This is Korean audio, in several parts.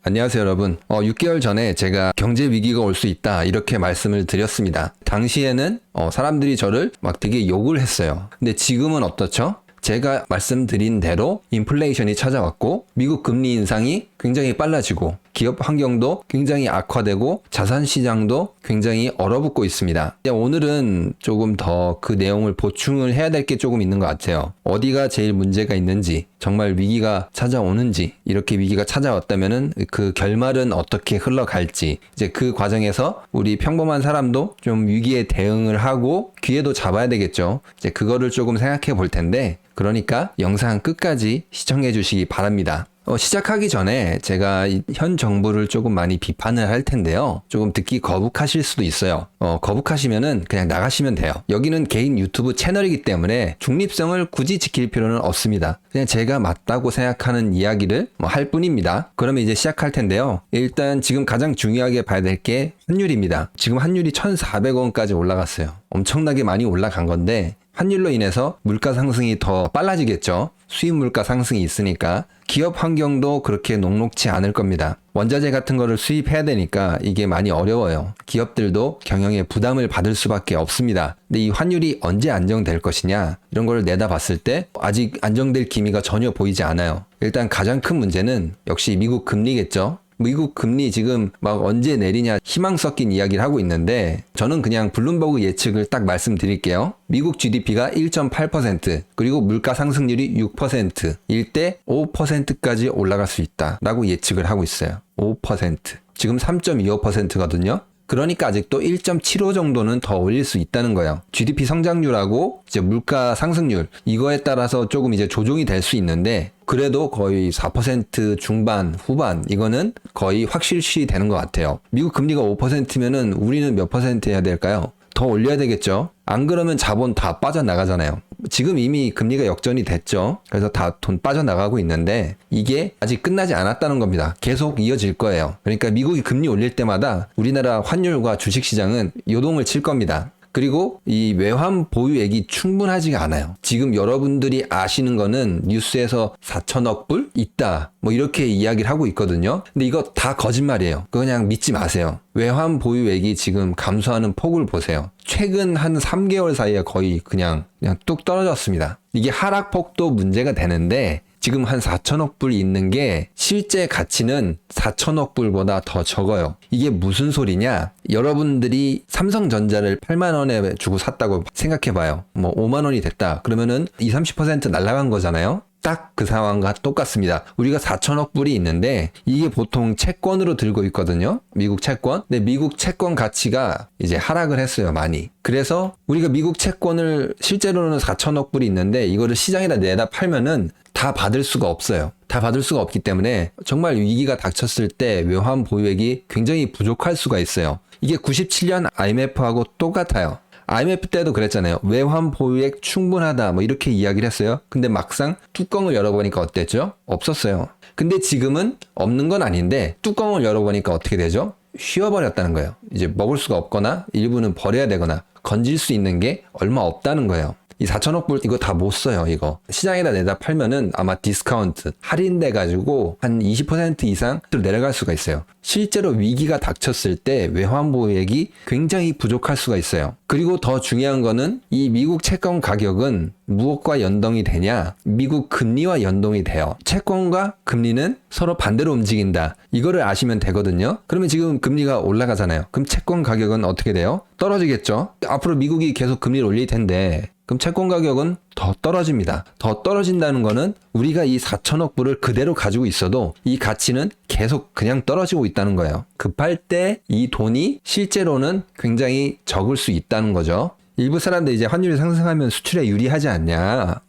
안녕하세요, 여러분. 6개월 전에 제가 경제 위기가 올 수 있다 이렇게 말씀을 드렸습니다. 당시에는 사람들이 저를 막 되게 욕을 했어요. 근데 지금은 어떻죠? 제가 말씀드린 대로 인플레이션이 찾아왔고 미국 금리 인상이 굉장히 빨라지고 기업 환경도 굉장히 악화되고 자산 시장도 굉장히 얼어붙고 있습니다. 오늘은 조금 더 그 내용을 보충을 해야 될 게 조금 있는 것 같아요. 어디가 제일 문제가 있는지, 정말 위기가 찾아오는지, 이렇게 위기가 찾아왔다면은 그 결말은 어떻게 흘러갈지, 이제 그 과정에서 우리 평범한 사람도 좀 위기에 대응을 하고 기회도 잡아야 되겠죠. 이제 그거를 조금 생각해 볼 텐데, 그러니까 영상 끝까지 시청해 주시기 바랍니다. 시작하기 전에 제가 현 정부를 조금 많이 비판을 할 텐데요. 조금 듣기 거북하실 수도 있어요. 거북하시면은 그냥 나가시면 돼요. 여기는 개인 유튜브 채널이기 때문에 중립성을 굳이 지킬 필요는 없습니다. 그냥 제가 맞다고 생각하는 이야기를 할 뿐입니다. 그러면 이제 시작할 텐데요. 일단 지금 가장 중요하게 봐야 될 게 환율입니다. 지금 환율이 1,400원까지 올라갔어요. 엄청나게 많이 올라간 건데 환율로 인해서 물가 상승이 더 빨라지겠죠. 수입 물가 상승이 있으니까 기업 환경도 그렇게 녹록지 않을 겁니다. 원자재 같은 거를 수입해야 되니까 이게 많이 어려워요. 기업들도 경영에 부담을 받을 수밖에 없습니다. 근데 이 환율이 언제 안정될 것이냐 이런 걸 내다봤을 때 아직 안정될 기미가 전혀 보이지 않아요. 일단 가장 큰 문제는 역시 미국 금리겠죠. 미국 금리 지금 막 언제 내리냐 희망 섞인 이야기를 하고 있는데 저는 그냥 블룸버그 예측을 딱 말씀드릴게요. 미국 GDP가 1.8% 그리고 물가 상승률이 6%일 때 5%까지 올라갈 수 있다라고 예측을 하고 있어요. 5%. 지금 3.25%거든요. 그러니까 아직도 1.75 정도는 더 올릴 수 있다는 거예요. GDP 성장률하고 이제 물가 상승률 이거에 따라서 조금 이제 조정이 될 수 있는데 그래도 거의 4% 중반 후반 이거는 거의 확실시 되는 것 같아요. 미국 금리가 5%면은 우리는 몇 퍼센트 해야 될까요? 더 올려야 되겠죠. 안 그러면 자본 다 빠져나가잖아요. 지금 이미 금리가 역전이 됐죠. 그래서 다 돈 빠져나가고 있는데 이게 아직 끝나지 않았다는 겁니다. 계속 이어질 거예요. 그러니까 미국이 금리 올릴 때마다 우리나라 환율과 주식시장은 요동을 칠 겁니다. 그리고 이 외환 보유액이 충분하지가 않아요. 지금 여러분들이 아시는 거는 뉴스에서 4천억 불 있다. 뭐 이렇게 이야기를 하고 있거든요. 근데 이거 다 거짓말이에요. 그거 그냥 믿지 마세요. 외환 보유액이 지금 감소하는 폭을 보세요. 최근 한 3개월 사이에 거의 그냥 뚝 떨어졌습니다. 이게 하락폭도 문제가 되는데 지금 한 4천억 불 있는 게 실제 가치는 4천억 불보다 더 적어요. 이게 무슨 소리냐? 여러분들이 삼성전자를 8만 원에 주고 샀다고 생각해봐요. 뭐 5만 원이 됐다. 그러면은 20-30% 날아간 거잖아요. 딱 그 상황과 똑같습니다. 우리가 4천억 불이 있는데 이게 보통 채권으로 들고 있거든요. 미국 채권. 근데 미국 채권 가치가 이제 하락을 했어요. 많이. 그래서 우리가 미국 채권을 실제로는 4천억 불이 있는데 이거를 시장에다 내다 팔면은 다 받을 수가 없어요. 다 받을 수가 없기 때문에 정말 위기가 닥쳤을 때 외환 보유액이 굉장히 부족할 수가 있어요. 이게 97년 IMF하고 똑같아요. IMF 때도 그랬잖아요. 외환 보유액 충분하다 뭐 이렇게 이야기를 했어요. 근데 막상 뚜껑을 열어보니까 어땠죠? 없었어요. 근데 지금은 없는 건 아닌데 뚜껑을 열어보니까 어떻게 되죠? 쉬어버렸다는 거예요. 이제 먹을 수가 없거나 일부는 버려야 되거나 건질 수 있는 게 얼마 없다는 거예요. 이 4천억 불 이거 다 못 써요. 이거 시장에다 내다 팔면은 아마 디스카운트 할인돼 가지고 한 20% 이상 내려갈 수가 있어요. 실제로 위기가 닥쳤을 때 외환 보유액이 굉장히 부족할 수가 있어요. 그리고 더 중요한 거는 이 미국 채권 가격은 무엇과 연동이 되냐? 미국 금리와 연동이 돼요. 채권과 금리는 서로 반대로 움직인다. 이거를 아시면 되거든요. 그러면 지금 금리가 올라가잖아요. 그럼 채권 가격은 어떻게 돼요? 떨어지겠죠. 앞으로 미국이 계속 금리를 올릴 텐데 그럼 채권 가격은 더 떨어집니다. 더 떨어진다는 거는 우리가 이 4천억 불을 그대로 가지고 있어도 이 가치는 계속 그냥 떨어지고 있다는 거예요. 급할 때 이 돈이 실제로는 굉장히 적을 수 있다는 거죠. 일부 사람들 이제 환율이 상승하면 수출에 유리하지 않냐?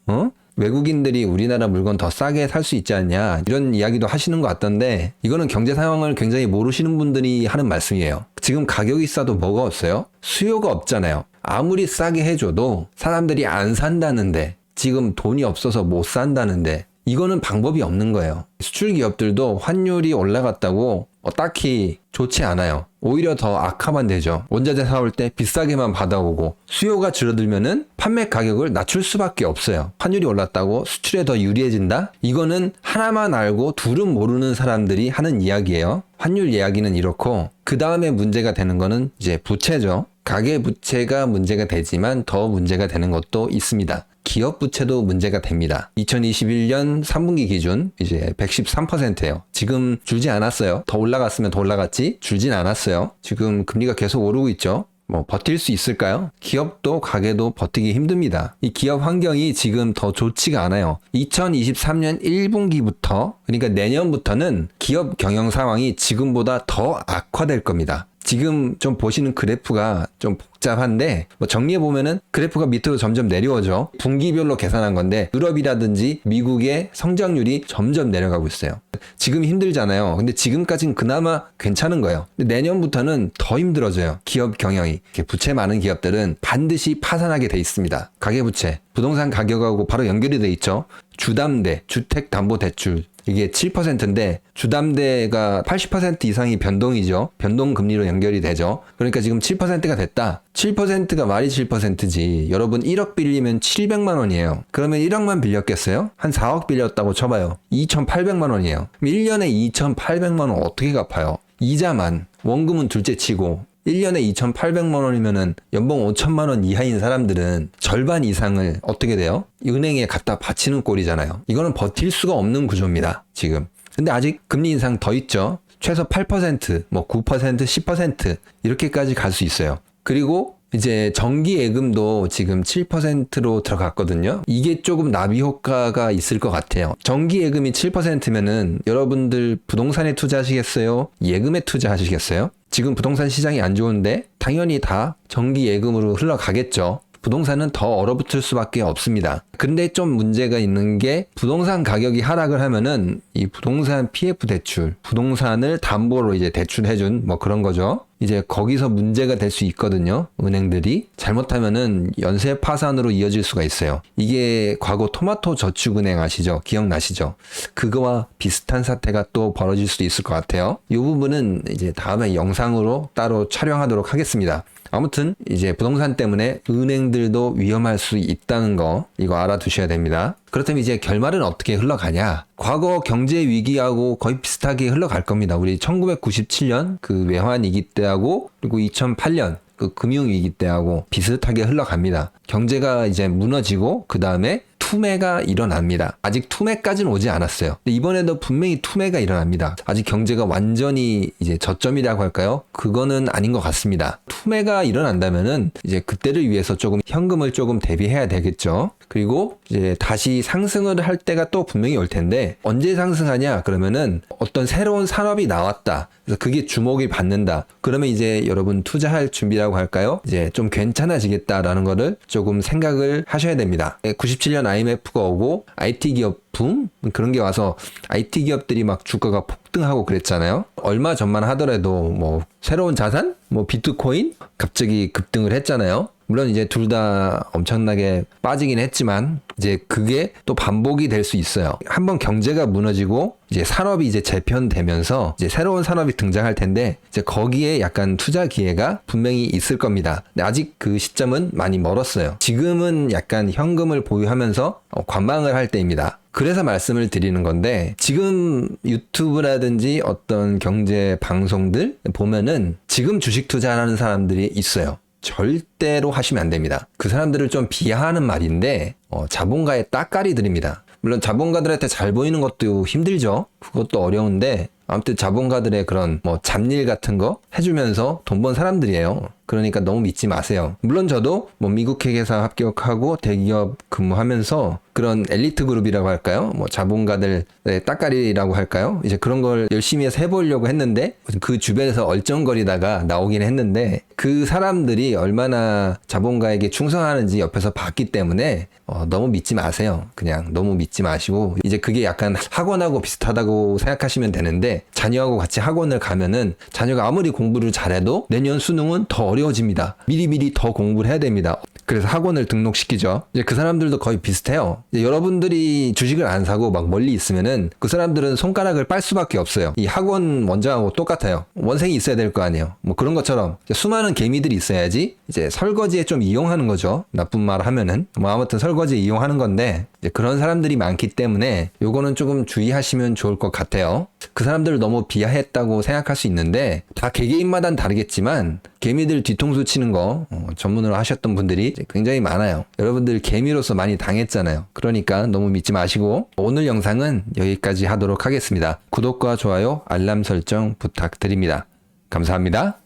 외국인들이 우리나라 물건 더 싸게 살 수 있지 않냐? 이런 이야기도 하시는 것 같던데 이거는 경제 상황을 굉장히 모르시는 분들이 하는 말씀이에요. 지금 가격이 싸도 뭐가 없어요? 수요가 없잖아요. 아무리 싸게 해줘도 사람들이 안 산다는데 지금 돈이 없어서 못 산다는데 이거는 방법이 없는 거예요. 수출 기업들도 환율이 올라갔다고 딱히 좋지 않아요. 오히려 더 악화만 되죠. 원자재 사올 때 비싸게만 받아오고 수요가 줄어들면은 판매 가격을 낮출 수밖에 없어요. 환율이 올랐다고 수출에 더 유리해진다? 이거는 하나만 알고 둘은 모르는 사람들이 하는 이야기예요. 환율 이야기는 이렇고 그 다음에 문제가 되는 거는 이제 부채죠. 가계 부채가 문제가 되지만 더 문제가 되는 것도 있습니다. 기업 부채도 문제가 됩니다. 2021년 3분기 기준 이제 113%예요. 지금 줄지 않았어요. 더 올라갔으면 더 올라갔지 줄진 않았어요. 지금 금리가 계속 오르고 있죠. 버틸 수 있을까요? 기업도 가게도 버티기 힘듭니다. 이 기업 환경이 지금 더 좋지가 않아요. 2023년 1분기부터 그러니까 내년부터는 기업 경영 상황이 지금보다 더 악화될 겁니다. 지금 좀 보시는 그래프가 좀 복잡한데 정리해보면은 그래프가 밑으로 점점 내려오죠. 분기별로 계산한 건데 유럽이라든지 미국의 성장률이 점점 내려가고 있어요. 지금 힘들잖아요. 근데 지금까지는 그나마 괜찮은 거예요. 근데 내년부터는 더 힘들어져요. 기업 경영이. 부채 많은 기업들은 반드시 파산하게 돼 있습니다. 가계부채, 부동산 가격하고 바로 연결이 돼 있죠. 주담대, 주택담보대출 이게 7%인데 주담대가 80% 이상이 변동이죠. 변동금리로 연결이 되죠. 그러니까 지금 7%가 됐다. 7%가 말이 7%지. 여러분 1억 빌리면 700만 원이에요. 그러면 1억만 빌렸겠어요? 한 4억 빌렸다고 쳐봐요. 2,800만 원이에요. 그럼 1년에 2,800만 원 어떻게 갚아요? 이자만. 원금은 둘째 치고 1년에 2,800만 원이면은 연봉 5천만 원 이하인 사람들은 절반 이상을 어떻게 돼요? 은행에 갖다 바치는 꼴이잖아요. 이거는 버틸 수가 없는 구조입니다. 지금. 근데 아직 금리 인상 더 있죠. 최소 8%, 9%, 10% 이렇게까지 갈 수 있어요. 그리고 이제 정기 예금도 지금 7%로 들어갔거든요. 이게 조금 나비 효과가 있을 것 같아요. 정기 예금이 7%면은 여러분들 부동산에 투자하시겠어요? 예금에 투자하시겠어요? 지금 부동산 시장이 안 좋은데 당연히 다 정기 예금으로 흘러가겠죠. 부동산은 더 얼어붙을 수밖에 없습니다. 근데 좀 문제가 있는 게 부동산 가격이 하락을 하면은 이 부동산 PF 대출, 부동산을 담보로 이제 대출해준 그런 거죠. 이제 거기서 문제가 될 수 있거든요. 은행들이 잘못하면은 연쇄 파산으로 이어질 수가 있어요. 이게 과거 토마토 저축은행 아시죠? 기억나시죠? 그거와 비슷한 사태가 또 벌어질 수도 있을 것 같아요. 이 부분은 이제 다음에 영상으로 따로 촬영하도록 하겠습니다. 아무튼 이제 부동산 때문에 은행들도 위험할 수 있다는 거 이거 알아두셔야 됩니다. 그렇다면 이제 결말은 어떻게 흘러가냐? 과거 경제 위기하고 거의 비슷하게 흘러갈 겁니다. 우리 1997년 그 외환위기 때하고 그리고 2008년 그 금융위기 때하고 비슷하게 흘러갑니다. 경제가 이제 무너지고 그 다음에 투매가 일어납니다. 아직 투매까지는 오지 않았어요. 근데 이번에도 분명히 투매가 일어납니다. 아직 경제가 완전히 이제 저점이라고 할까요? 그거는 아닌 것 같습니다. 투매가 일어난다면은 이제 그때를 위해서 조금 현금을 조금 대비해야 되겠죠. 그리고 이제 다시 상승을 할 때가 또 분명히 올 텐데 언제 상승하냐? 그러면은 어떤 새로운 산업이 나왔다. 그래서 그게 주목을 받는다. 그러면 이제 여러분 투자할 준비라고 할까요? 이제 좀 괜찮아지겠다라는 거를 조금 생각을 하셔야 됩니다. 97년 IMF가 오고 IT 기업 붐? 그런 게 와서 IT 기업들이 막 주가가 폭등하고 그랬잖아요. 얼마 전만 하더라도 새로운 자산? 비트코인? 갑자기 급등을 했잖아요. 물론 이제 둘 다 엄청나게 빠지긴 했지만 이제 그게 또 반복이 될 수 있어요. 한번 경제가 무너지고 이제 산업이 이제 재편되면서 이제 새로운 산업이 등장할 텐데 이제 거기에 약간 투자 기회가 분명히 있을 겁니다. 근데 아직 그 시점은 많이 멀었어요. 지금은 약간 현금을 보유하면서 관망을 할 때입니다. 그래서 말씀을 드리는 건데 지금 유튜브라든지 어떤 경제 방송들 보면은 지금 주식 투자하는 사람들이 있어요. 절대로 하시면 안 됩니다. 그 사람들을 좀 비하하는 말인데 자본가의 따까리들입니다. 물론 자본가들한테 잘 보이는 것도 힘들죠. 그것도 어려운데 아무튼 자본가들의 그런 잡일 같은 거 해주면서 돈 번 사람들이에요. 그러니까 너무 믿지 마세요. 물론 저도 미국 회계사 합격하고 대기업 근무하면서 그런 엘리트 그룹이라고 할까요? 자본가들의 따까리라고 할까요? 이제 그런 걸 열심히 해서 해보려고 했는데 그 주변에서 얼쩡거리다가 나오긴 했는데 그 사람들이 얼마나 자본가에게 충성하는지 옆에서 봤기 때문에 너무 믿지 마세요. 그냥 너무 믿지 마시고 이제 그게 약간 학원하고 비슷하다고 생각하시면 되는데 자녀하고 같이 학원을 가면은 자녀가 아무리 공부를 잘해도 내년 수능은 더 어려워집니다. 미리미리 더 공부를 해야 됩니다. 그래서 학원을 등록시키죠. 이제 그 사람들도 거의 비슷해요. 이제 여러분들이 주식을 안 사고 막 멀리 있으면은 그 사람들은 손가락을 빨 수밖에 없어요. 이 학원 원장하고 똑같아요. 원생이 있어야 될 거 아니에요. 뭐 그런 것처럼 수많은 개미들이 있어야지 이제 설거지에 좀 이용하는 거죠. 나쁜 말 하면은. 뭐 아무튼 설거지에 이용하는 건데 이제 그런 사람들이 많기 때문에 요거는 조금 주의하시면 좋을 것 같아요. 그 사람들을 너무 비하했다고 생각할 수 있는데 다 개개인마다 다르겠지만 개미들 뒤통수 치는 거 전문으로 하셨던 분들이 굉장히 많아요. 여러분들 개미로서 많이 당했잖아요. 그러니까 너무 믿지 마시고 오늘 영상은 여기까지 하도록 하겠습니다. 구독과 좋아요, 알람 설정 부탁드립니다. 감사합니다.